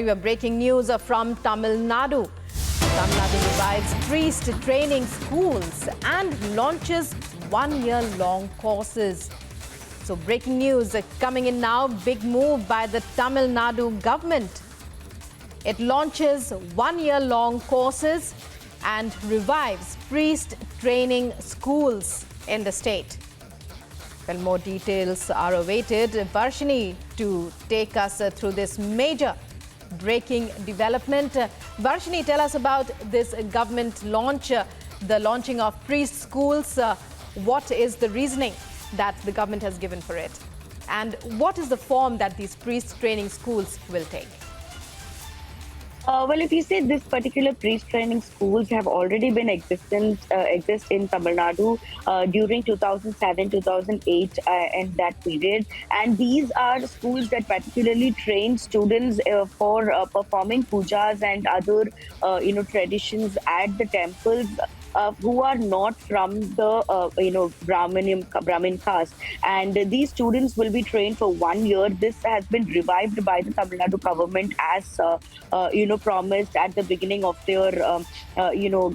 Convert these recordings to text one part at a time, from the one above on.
we have breaking news from Tamil Nadu. Tamil Nadu revives priest training schools and launches one-year-long courses. So breaking news coming in now, big move by the Tamil Nadu government. It launches one-year-long courses and revives priest training schools in the state. Well, more details are awaited. Varshini to take us through this major breaking development. Varshini, tell us about this government launch, the launching of priest schools. What is the reasoning that the government has given for it? And what is the form that these priest training schools will take? Well, if you say this particular priest training schools have already been exist in Tamil Nadu during 2007, 2008 and that period. And these are schools that particularly train students for performing pujas and other, traditions at the temples. Who are not from the Brahmin caste, and these students will be trained for 1 year. This has been revived by the Tamil Nadu government as promised at the beginning of their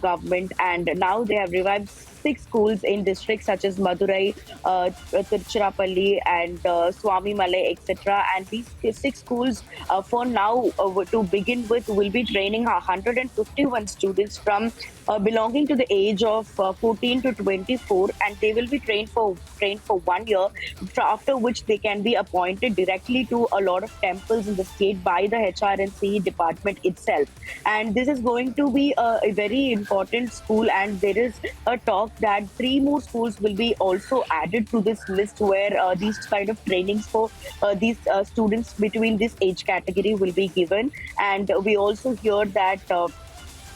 government, and now they have revived 6 schools in districts such as Madurai, Tiruchirappalli and Swami Malai, etc. And these 6 schools for now to begin with will be training 151 students from belonging to the age of 14 to 24, and they will be trained for 1 year, after which they can be appointed directly to a lot of temples in the state by the HRNC department itself. And this is going to be a very important school, and there is a talk that 3 more schools will be also added to this list where these kind of trainings for these students between this age category will be given. And we also hear that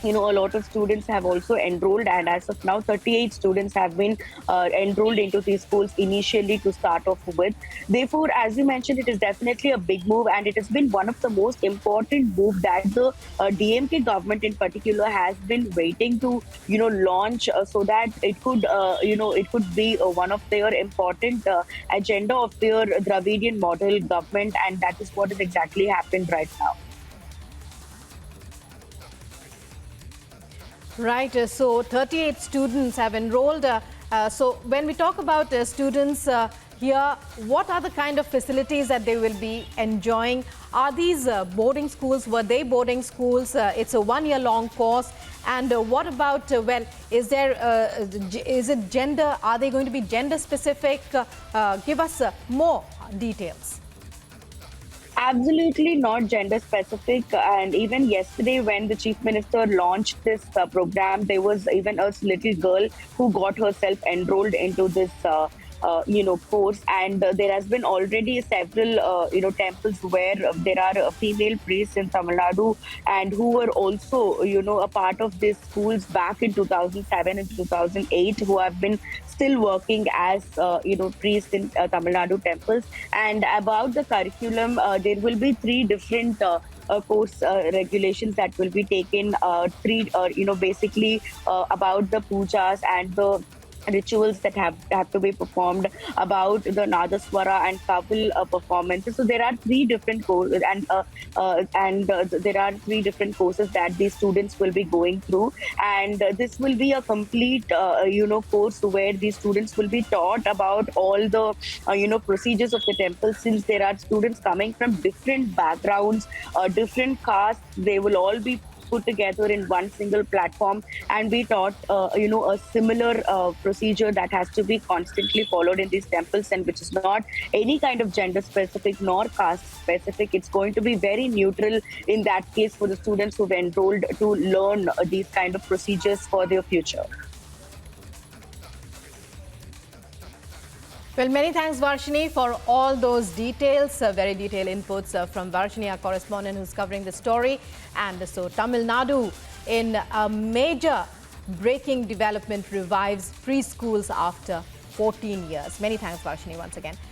a lot of students have also enrolled, and as of now 38 students have been enrolled into these schools initially to start off with. Therefore, as you mentioned, it is definitely a big move, and it has been one of the most important move that the DMK government in particular has been waiting to launch so that it could it could be one of their important agenda of their Dravidian model government, and that is what has exactly happened right now. Right, so 38 students have enrolled. So when we talk about students here, what are the kind of facilities that they will be enjoying? Are these boarding schools? Were they boarding schools? It's a one-year-long course. And what about, is it gender? Are they going to be gender specific? Give us more details. Absolutely not gender specific. And even yesterday when the Chief Minister launched this program, there was even a little girl who got herself enrolled into this course, and there has been already several temples where there are female priests in Tamil Nadu, and who were also a part of these schools back in 2007 and 2008, who have been still working as priests in Tamil Nadu temples. And about the curriculum, there will be 3 different course regulations that will be taken. Basically about the pujas and the rituals that have to be performed, about the Nadaswara and Kaval performances. So there are 3 different courses, and there are 3 different courses that these students will be going through. And this will be a complete course where these students will be taught about all the procedures of the temple. Since there are students coming from different backgrounds, different castes, they will all be put together in one single platform and be taught a similar procedure that has to be constantly followed in these temples, and which is not any kind of gender specific nor caste specific. It's going to be very neutral in that case for the students who've enrolled to learn these kind of procedures for their future. Well, many thanks, Varshini, for all those details, very detailed inputs from Varshini, our correspondent who's covering the story. And so Tamil Nadu, in a major breaking development, revives preschools after 14 years. Many thanks, Varshini, once again.